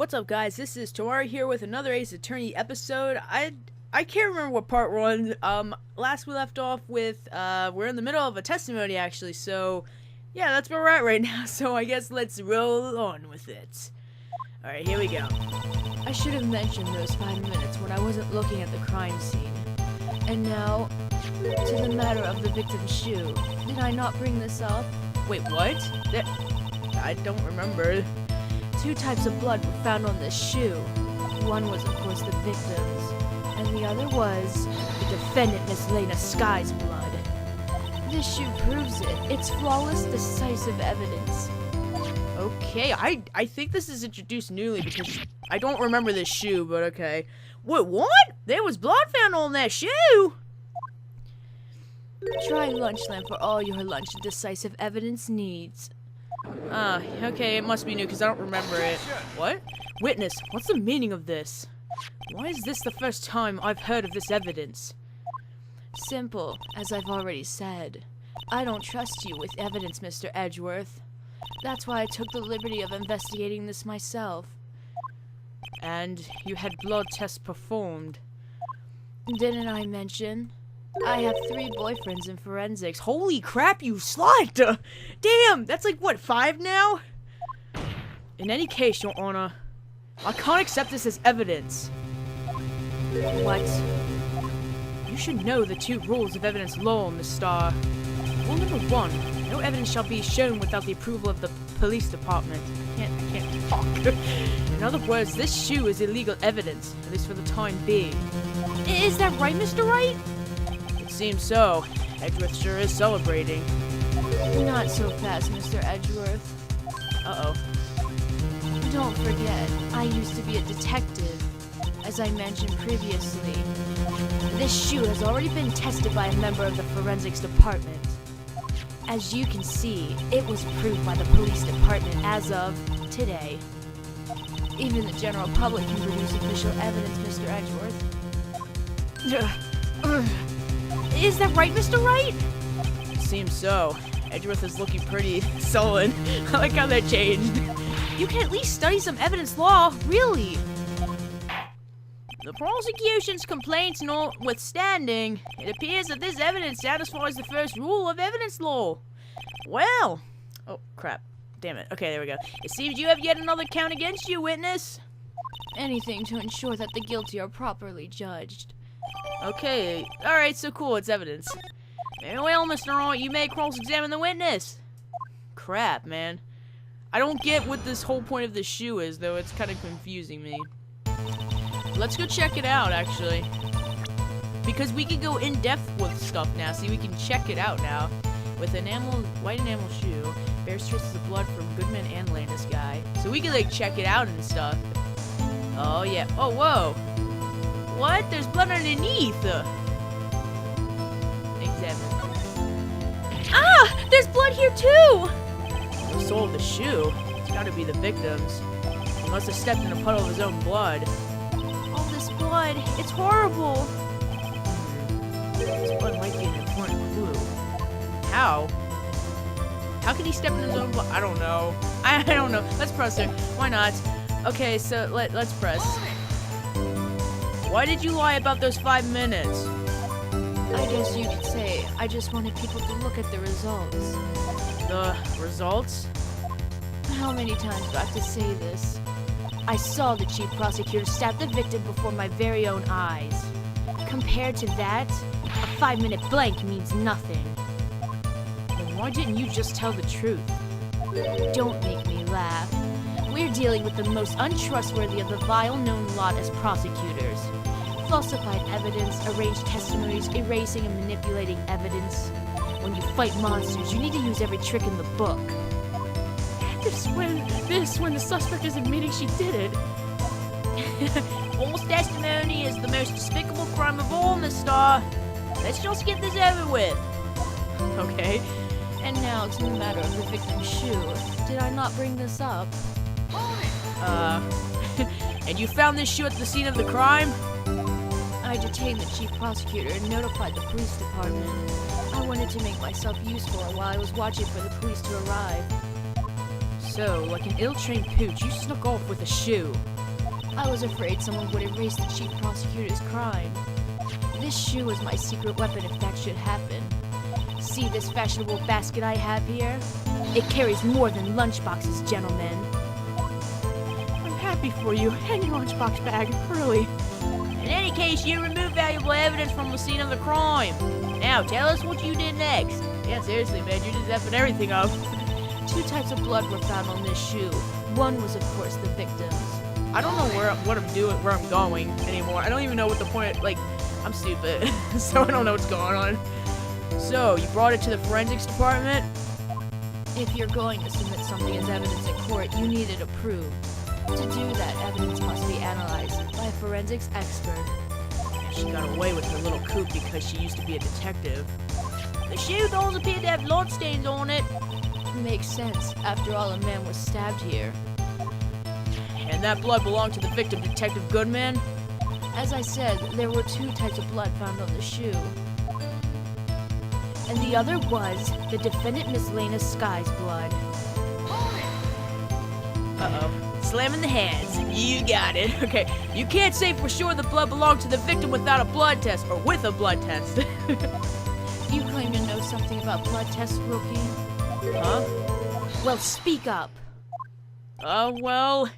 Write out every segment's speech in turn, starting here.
What's up, guys? This is Tawari here with another Ace Attorney episode. I can't remember what part we're on. Last we left off with, we're in the middle of a testimony, actually, so, yeah, that's where we're at right now, so I guess let's roll on with it. Alright, here we go. I should have mentioned those 5 minutes when I wasn't looking at the crime scene. And now, to the matter of the victim's shoe. Did I not bring this up? Wait, what? I don't remember. 2 types of blood were found on this shoe. One was, of course, the victim's, and the other was the defendant, Miss Lena Sky's blood. This shoe proves it. It's flawless, decisive evidence. Okay, I think this is introduced newly because I don't remember this shoe, but okay. Wait, what? There was blood found on that shoe? Try Lunchland for all your lunch decisive evidence needs. Okay, it must be new because I don't remember it. What? Witness, what's the meaning of this? Why is this the first time I've heard of this evidence? Simple, as I've already said. I don't trust you with evidence, Mr. Edgeworth. That's why I took the liberty of investigating this myself. And you had blood tests performed. Didn't I mention? I have 3 boyfriends in forensics. Holy crap, you slut! Damn, that's like, what, 5 now? In any case, Your Honor, I can't accept this as evidence. What? You should know the 2 rules of evidence law, Miss Starr. Rule number 1, no evidence shall be shown without the approval of the police department. I can't talk. In other words, this shoe is illegal evidence, at least for the time being. Is that right, Mr. Wright? Seems so. Edgeworth sure is celebrating. Not so fast, Mr. Edgeworth. Uh-oh. Don't forget, I used to be a detective, as I mentioned previously. This shoe has already been tested by a member of the forensics department. As you can see, it was proved by the police department as of today. Even the general public can produce official evidence, Mr. Edgeworth. Is that right, Mr. Wright? Seems so. Edgeworth is looking pretty sullen. I like how that changed. You can at least study some evidence law, really. The prosecution's complaints notwithstanding, it appears that this evidence satisfies the first rule of evidence law. Well, oh crap, damn it. Okay, there we go. It seems you have yet another count against you, witness. Anything to ensure that the guilty are properly judged. Okay, alright, so cool, it's evidence. Very well, Mr. Wright, you may cross-examine the witness. Crap, man. I don't get what this whole point of this shoe is, though. It's kind of confusing me. Let's go check it out, actually. Because we can go in-depth with stuff now. See, we can check it out now. With white enamel shoe, bears traces of blood from Goodman and Landis guy. So we can, like, check it out and stuff. Oh, yeah. Oh, whoa. What? There's blood underneath! Examine. Ah! There's blood here too! The sole of the shoe? It's gotta be the victim's. He must have stepped in a puddle of his own blood. All this blood, it's horrible! This blood might be an important clue. How? How could he step in his own blood? I don't know. I don't know. Let's press it. Why not? Okay, so let's press. Why did you lie about those 5 minutes? I guess you could say I just wanted people to look at the results. The results? How many times do I have to say this? I saw the chief prosecutor stab the victim before my very own eyes. Compared to that, a 5-minute blank means nothing. Then why didn't you just tell the truth? Don't make me laugh. We're dealing with the most untrustworthy of the vile known lot as prosecutors. Falsified evidence, arranged testimonies, erasing and manipulating evidence. When you fight monsters, you need to use every trick in the book. When the suspect is admitting she did it. False testimony is the most despicable crime of all, Miss Starr. Let's just get this over with. Okay. And now to the matter of the victim's shoe. Did I not bring this up? And you found this shoe at the scene of the crime? I detained the chief prosecutor and notified the police department. I wanted to make myself useful while I was watching for the police to arrive. So, like an ill-trained pooch, you snuck off with a shoe. I was afraid someone would erase the chief prosecutor's crime. This shoe is my secret weapon if that should happen. See this fashionable basket I have here? It carries more than lunchboxes, gentlemen. I'm happy for you, and your lunchbox bag, really. In any case, you removed valuable evidence from the scene of the crime. Now, tell us what you did next. Yeah, seriously, man, you just effing everything up. 2 types of blood were found on this shoe. One was, of course, the victim's. I don't know where I'm going anymore. I don't even know what the point, like, I'm stupid, so I don't know what's going on. So, you brought it to the forensics department? If you're going to submit something as evidence in court, you need it approved. To do that, evidence must be analyzed by a forensics expert. She got away with her little coup because she used to be a detective. The shoe does appear to have blood stains on it. Makes sense. After all, a man was stabbed here. And that blood belonged to the victim, Detective Goodman? As I said, there were 2 types of blood found on the shoe. And the other was the defendant Miss Lena Sky's blood. Uh-oh. Slamming the hands. You got it. Okay, you can't say for sure the blood belonged to the victim without a blood test, or with a blood test. You claim to know something about blood tests, rookie? Huh? Well, speak up. Well,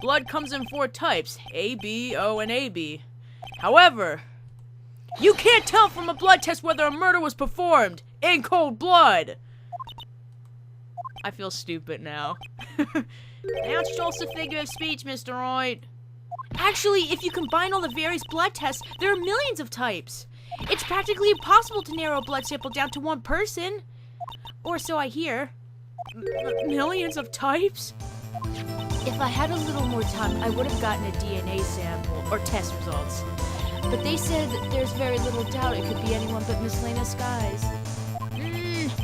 blood comes in 4 types, A, B, O, and AB. However, you can't tell from a blood test whether a murder was performed in cold blood. I feel stupid now. Now it's just a figure of speech, Mr. Wright. Actually, if you combine all the various blood tests, there are millions of types. It's practically impossible to narrow a blood sample down to one person. Or so I hear. Millions of types? If I had a little more time, I would have gotten a DNA sample, or test results. But they said that there's very little doubt it could be anyone but Miss Lena Skies.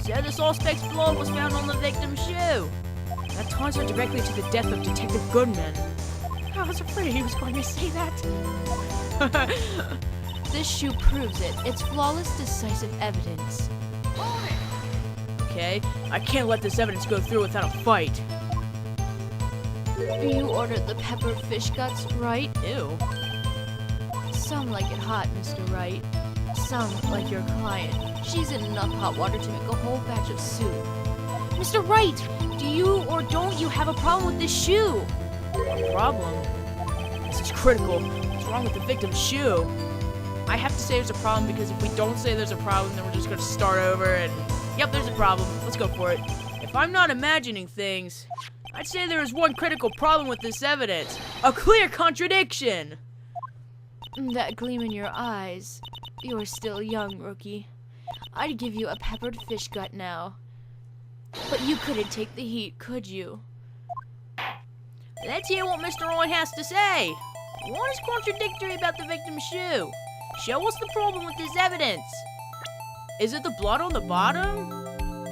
So the suspect's blood was found on the victim's shoe. That ties her directly to the death of Detective Goodman. I was afraid he was going to say that. This shoe proves it. It's flawless, decisive evidence. Okay, I can't let this evidence go through without a fight. You ordered the peppered fish guts, right? Ew. Some like it hot, Mr. Wright. Some like your client. She's in enough hot water to make a whole batch of soup. Mr. Wright, do you or don't you have a problem with this shoe? A problem? This is critical. What's wrong with the victim's shoe? I have to say there's a problem because if we don't say there's a problem, then we're just going to start over and... Yep, there's a problem. Let's go for it. If I'm not imagining things, I'd say there is one critical problem with this evidence. A clear contradiction! That gleam in your eyes. You're still young, rookie. I'd give you a peppered fish gut now. But you couldn't take the heat, could you? Let's hear what Mr. Wright has to say. What is contradictory about the victim's shoe? Show us the problem with this evidence. Is it the blood on the bottom?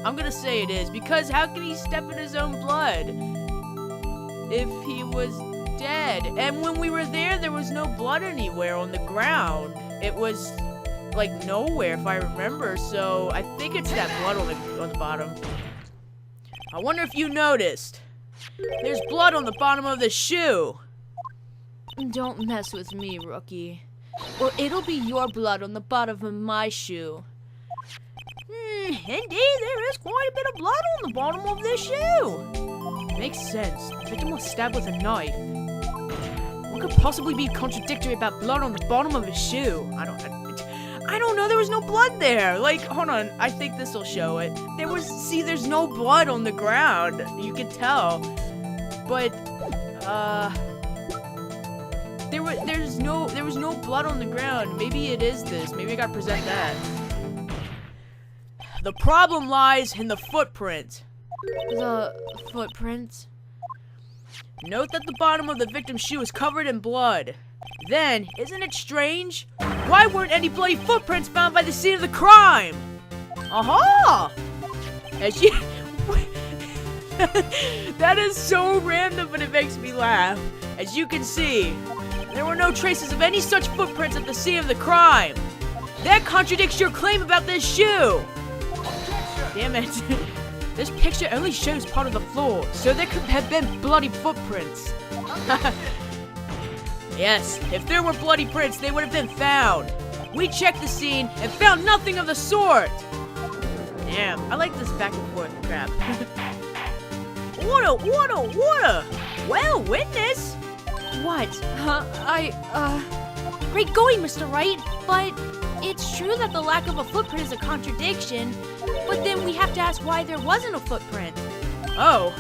I'm gonna say it is, because how can he step in his own blood if he was dead? And when we were there was no blood anywhere on the ground. It was like nowhere, if I remember. So I think it's that blood on the bottom. I wonder if you noticed. There's blood on the bottom of the shoe. Don't mess with me, rookie. Or it'll be your blood on the bottom of my shoe. Indeed, there is quite a bit of blood on the bottom of this shoe. Makes sense. The victim was stabbed with a knife. What could possibly be contradictory about blood on the bottom of his shoe? I don't know. There was no blood there. Like, hold on. I think this will show it. There's no blood on the ground. You can tell. But, there was no blood on the ground. Maybe it is this. Maybe I gotta present that. The problem lies in the footprint. The footprints? Note that the bottom of the victim's shoe is covered in blood. Then, isn't it strange? Why weren't any bloody footprints found by the scene of the crime? Aha! As you... That is so random, but it makes me laugh. As you can see, there were no traces of any such footprints at the scene of the crime. That contradicts your claim about this shoe. Damn it. This picture only shows part of the floor, so there could have been bloody footprints. Yes, if there were bloody prints, they would have been found. We checked the scene and found nothing of the sort. Damn, I like this back and forth crap. Water! Well, witness! What? Great going, Mr. Wright, but it's true that the lack of a footprint is a contradiction, but then we have to ask why there wasn't a footprint. Oh,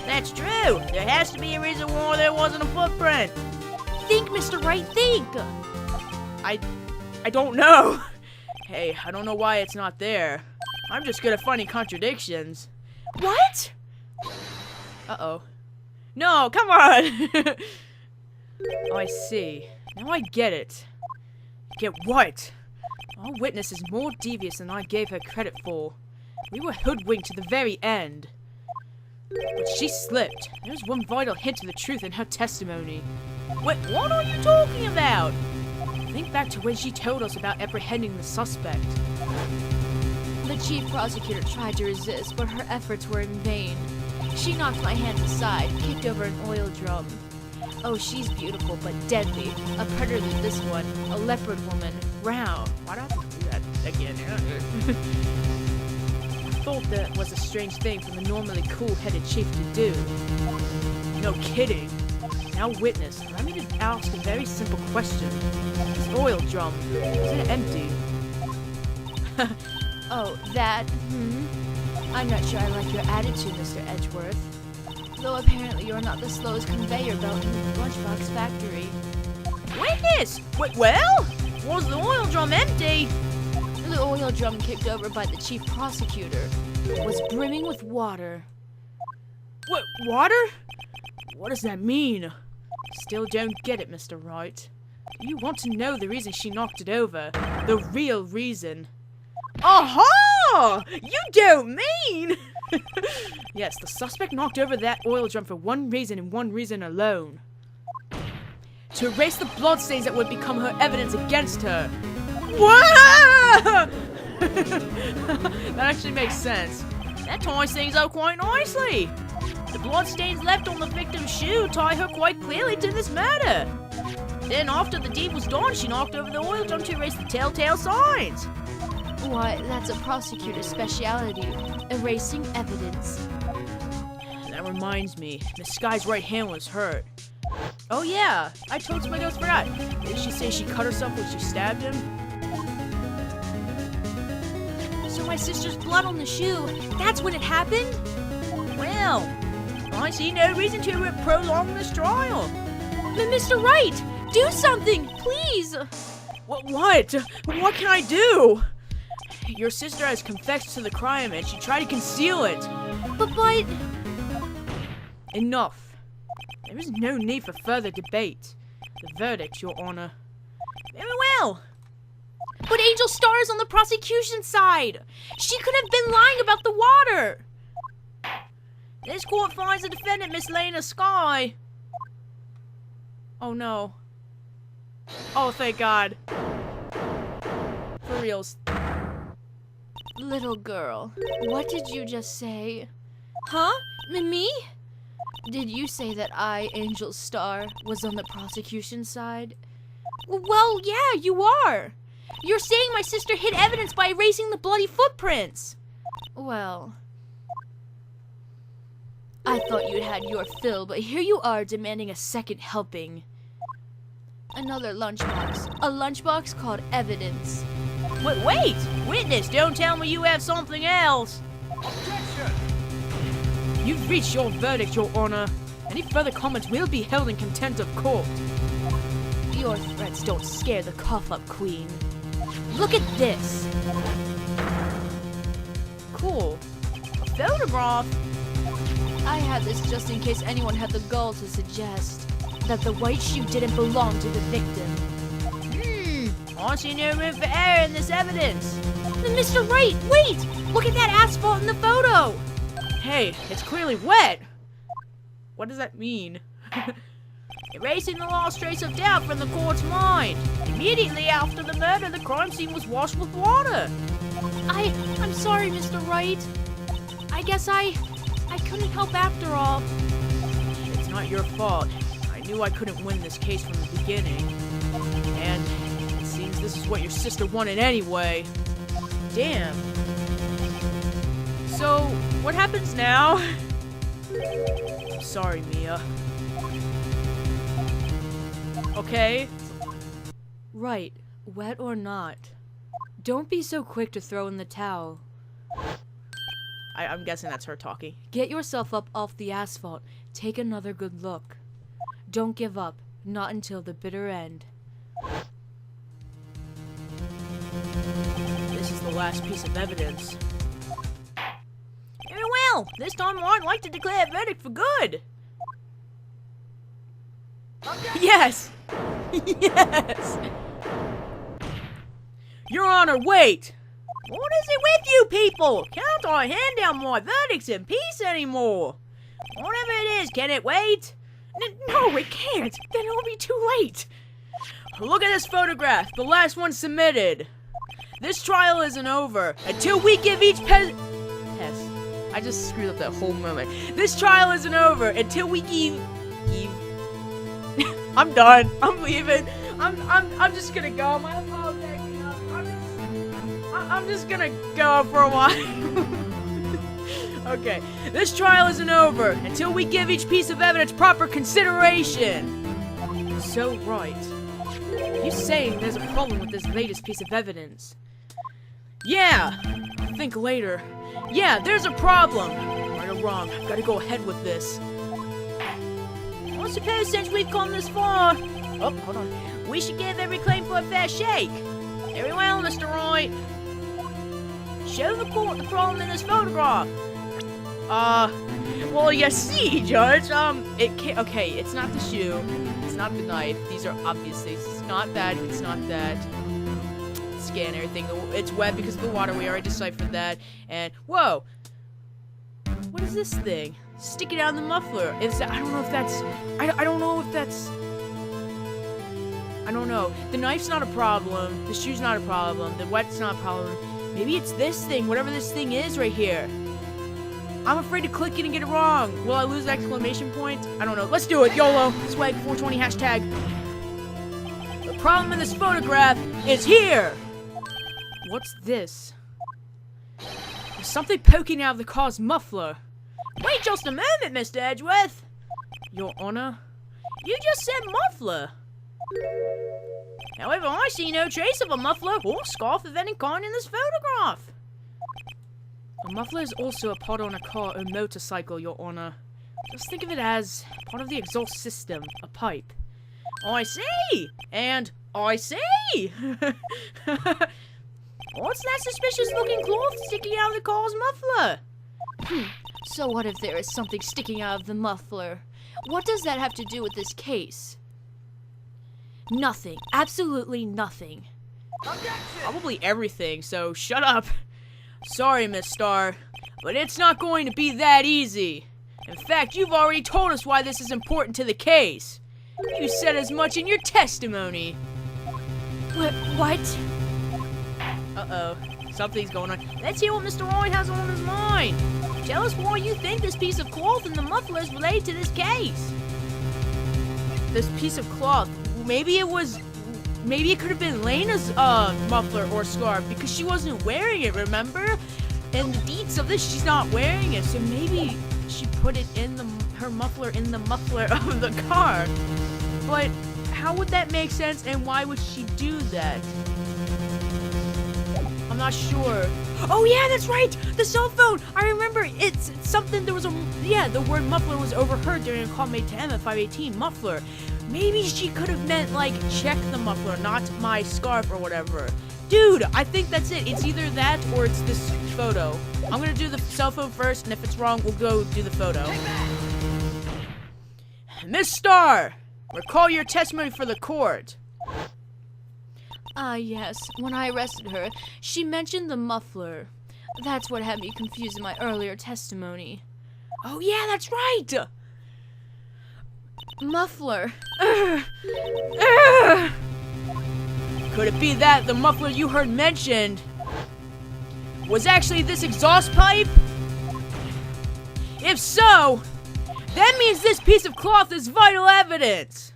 that's true. There has to be a reason why there wasn't a footprint. Think, Mr. Wright, think! I don't know. Hey, I don't know why it's not there. I'm just good at finding contradictions. What? Uh-oh. No, come on! Oh, I see. Now I get it. Get what? Our witness is more devious than I gave her credit for. We were hoodwinked to the very end. But she slipped. There's one vital hint of the truth in her testimony. Wait, what are you talking about? Think back to when she told us about apprehending the suspect. The chief prosecutor tried to resist, but her efforts were in vain. She knocked my hands aside, kicked over an oil drum. Oh, she's beautiful, but deadly. A predator than this one. A leopard woman. Wow. Why do I have to do that again? I thought that was a strange thing for the normally cool-headed chief to do. No kidding. Now witness, allow me to ask a very simple question. This oil drum, is it empty? Oh, that? I'm not sure I like your attitude, Mr. Edgeworth. Though apparently you're not the slowest conveyor belt in the lunchbox factory. Witness! Wait, well? Was the oil drum empty? The oil drum kicked over by the chief prosecutor was brimming with water. What, water? What does that mean? Still don't get it, Mr. Wright. You want to know the reason she knocked it over. The real reason. Aha! You don't mean! Yes, the suspect knocked over that oil drum for one reason and one reason alone. To erase the bloodstains that would become her evidence against her. Whoa! That actually makes sense. That ties things up quite nicely. The bloodstains left on the victim's shoe tie her quite clearly to this murder. Then after the deed was done, she knocked over the oil drum to erase the telltale signs. Why, that's a prosecutor's specialty, erasing evidence. That reminds me, Miss Sky's right hand was hurt. Oh yeah, I totally almost forgot. Did she say she cut herself when she stabbed him? So my sister's blood on the shoe, that's when it happened? Well, I see no reason to prolong this trial. Mr. Wright, do something, please! What? What can I do? Your sister has confessed to the crime and she tried to conceal it. But... Enough. There is no need for further debate. The verdict, Your Honor. Very well. But Angel Star is on the prosecution side. She could have been lying about the water. This court finds the defendant, Miss Lena Sky. Oh no. Oh, thank God. For reals. Little girl, what did you just say? Huh? Me? Did you say that I, Angel Star, was on the prosecution side? Well, yeah, you are. You're saying my sister hid evidence by erasing the bloody footprints. Well, I thought you'd had your fill, but here you are demanding a second helping. Another lunchbox. A lunchbox called evidence. Wait! Witness, don't tell me you have something else! Objection! You've reached your verdict, Your Honor. Any further comments will be held in contempt of court. Your threats don't scare the cough-up queen. Look at this! Cool. A photograph? I had this just in case anyone had the gall to suggest that the white shoe didn't belong to the victim. I see no room for error in this evidence. Mr. Wright, wait! Look at that asphalt in the photo! Hey, it's clearly wet. What does that mean? Erasing the last trace of doubt from the court's mind. Immediately after the murder, the crime scene was washed with water. I'm sorry, Mr. Wright. I guess I couldn't help after all. It's not your fault. I knew I couldn't win this case from the beginning. And it seems this is what your sister wanted anyway. Damn. So, what happens now? I'm sorry, Mia. Okay. Right, wet or not. Don't be so quick to throw in the towel. I'm guessing that's her talking. Get yourself up off the asphalt. Take another good look. Don't give up. Not until the bitter end. This is the last piece of evidence. Very well. This time I'd like to declare a verdict for good. Yes! Yes! Your Honor, wait! What is it with you people? Can't I hand down my verdicts in peace anymore? Whatever it is, can it wait? No, it can't. Then it'll be too late. Look at this photograph, the last one submitted. This trial isn't over until we give each Yes, I just screwed up that whole moment. This trial isn't over until we give I'm done. I'm leaving. I'm just gonna go. My apologies. I'm just gonna go for a while. Okay. This trial isn't over until we give each piece of evidence proper consideration. So right. You saying there's a problem with this latest piece of evidence? Yeah. I'll think later. Yeah, there's a problem. Right or wrong, I've gotta go ahead with this. I suppose since we've come this far... Oh, hold on. We should give every claim for a fair shake. Very well, Mr. Wright. Show the court the problem in this photograph. Well, you see, Judge, it can't... Okay, it's not the shoe. It's not the knife. These are obvious things. It's not that. It's not that. Scan everything. It's wet because of the water. We already deciphered that. And, whoa! What is this thing? Sticking out in the muffler. I don't know if that's... I don't know if that's... I don't know. The knife's not a problem. The shoe's not a problem. The wet's not a problem. Maybe it's this thing. Whatever this thing is right here. I'm afraid to click it and get it wrong. Will I lose the exclamation point? I don't know. Let's do it. YOLO. Swag 420 hashtag. The problem in this photograph is here. What's this? There's something poking out of the car's muffler. Wait just a moment, Mr. Edgeworth. Your Honor? You just said muffler. However, I see no trace of a muffler or scarf of any kind in this photograph. A muffler is also a part on a car or motorcycle, Your Honor. Just think of it as part of the exhaust system, a pipe. I see! And I see! What's that suspicious-looking cloth sticking out of the car's muffler? So what if there is something sticking out of the muffler? What does that have to do with this case? Nothing. Absolutely nothing. Probably everything, so shut up. Sorry, Miss Starr, but it's not going to be that easy. In fact, you've already told us why this is important to the case. You said as much in your testimony. What? Uh-oh. Something's going on. Let's hear what Mr. Wright has on his mind. Tell us why you think this piece of cloth in the muffler is related to this case. This piece of cloth, maybe it could have been Lena's muffler or scarf because she wasn't wearing it, remember? And the deeds of this, she's not wearing it, so maybe she put it in her muffler in the muffler of the car. But how would that make sense, and why would she do that? I'm not sure. Oh yeah, that's right! The cell phone! I remember, it's something, there was the word muffler was overheard during a call made to Emma 518, muffler. Maybe she could have meant, like, check the muffler, not my scarf or whatever. Dude, I think that's it. It's either that or it's this photo. I'm gonna do the cell phone first, and if it's wrong, we'll go do the photo. Miss Starr, recall your testimony for the court. Yes. When I arrested her, she mentioned the muffler. That's what had me confused in my earlier testimony. Oh yeah, that's right! Muffler. Could it be that the muffler you heard mentioned was actually this exhaust pipe? If so, that means this piece of cloth is vital evidence.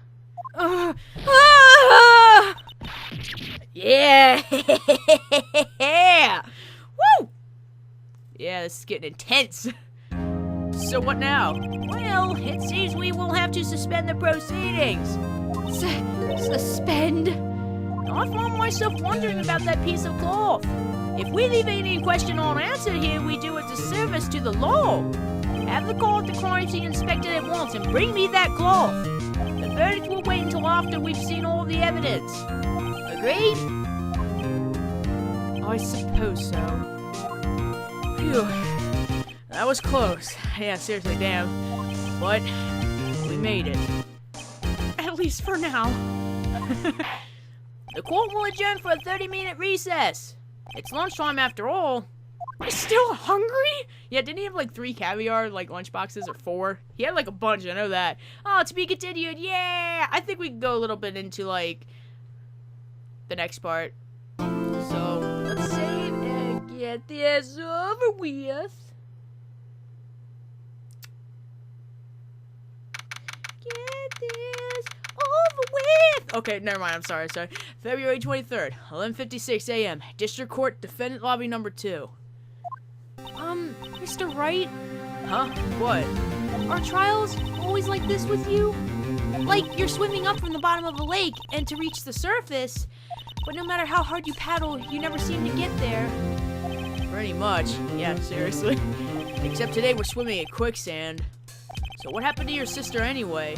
Yeah. Woo! Yeah, this is getting intense. So what now? Well, it seems we will have to suspend the proceedings. Suspend? I found myself wondering about that piece of cloth. If we leave any question unanswered here, we do a disservice to the law. Have the call at the crime scene inspected at once and bring me that cloth. The verdict will wait until after we've seen all the evidence. Agreed? I suppose so. Phew. That was close. Yeah, seriously, damn. But we made it. At least for now. The court will adjourn for a 30-minute recess. It's lunchtime after all. We're still hungry? Yeah, didn't he have like 3 caviar like lunch boxes or 4? He had like a bunch, I know that. Oh, to be continued, yeah! I think we can go a little bit into like the next part. So, let's save and get this over with. Get this over with! Okay, never mind, I'm sorry. February 23rd, 11:56 a.m. District Court, Defendant Lobby number 2. Mr. Wright? Huh? What? Are trials always like this with you? Like you're swimming up from the bottom of a lake and to reach the surface, but no matter how hard you paddle, you never seem to get there. Pretty much. Yeah, seriously. Except today we're swimming in quicksand. So what happened to your sister anyway?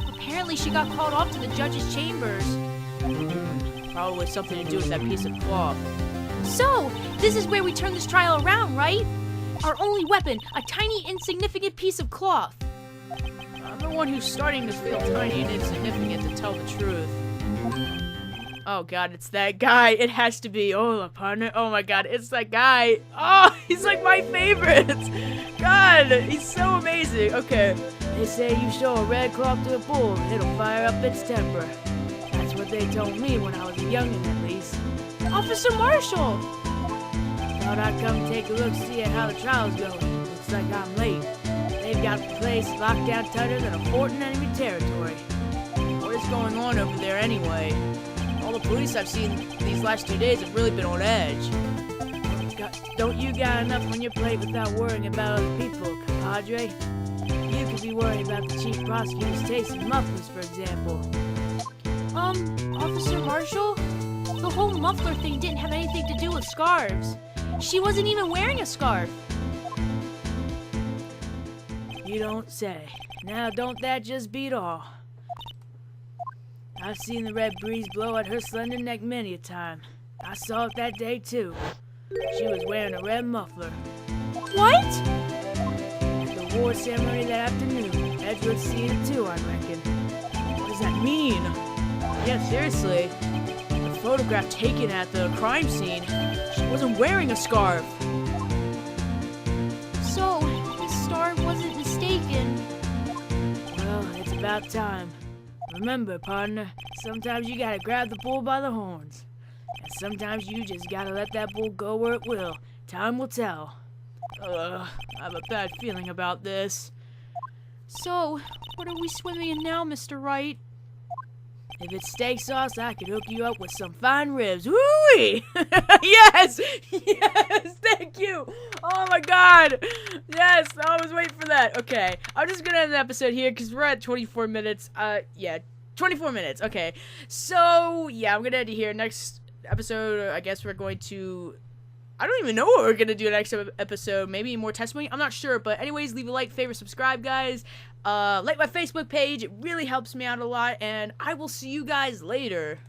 Apparently she got called off to the judge's chambers. Probably something to do with that piece of cloth. So, this is where we turn this trial around, right? Our only weapon, a tiny, insignificant piece of cloth. I'm the one who's starting to feel tiny and insignificant, to tell the truth. Oh god, it's that guy. It has to be. Oh, partner. Oh my god, it's that guy. Oh, he's like my favorite. God, he's so amazing. Okay. They say you show a red cloth to a bull, it'll fire up its temper. That's what they told me when I was a youngin', at least. Officer Marshall! Thought I'd come take a look, see how the trial's going. Looks like I'm late. They've got the place locked down tighter than a fort in enemy territory. What is going on over there anyway? All the police I've seen these last 2 days have really been on edge. Don't you got enough on your plate without worrying about other people, compadre? You could be worried about the chief prosecutor's taste in mufflers, for example. Officer Marshall? The whole muffler thing didn't have anything to do with scarves. She wasn't even wearing a scarf. You don't say. Now don't that just beat all? I've seen the red breeze blow at her slender neck many a time. I saw it that day too. She was wearing a red muffler. What? At the war ceremony that afternoon. Edward's seen it too, I reckon. What does that mean? Yeah, seriously. The photograph taken at the crime scene, she wasn't wearing a scarf. So, the star wasn't mistaken. Well, it's about time. Remember, partner, sometimes you gotta grab the bull by the horns. And sometimes you just gotta let that bull go where it will. Time will tell. I have a bad feeling about this. So, what are we swimming in now, Mr. Wright? If it's steak sauce, I could hook you up with some fine ribs. Woo-wee! Yes! Yes! Thank you! Oh my god! Yes! I was waiting for that. Okay. I'm just gonna end the episode here because we're at 24 minutes. Yeah. 24 minutes. Okay. So, yeah, I'm gonna end it here. Next episode, I guess we're going to... I don't even know what we're gonna do next episode. Maybe more testimony? I'm not sure. But anyways, leave a like, favorite, subscribe, guys. Like my Facebook page. It really helps me out a lot. And I will see you guys later.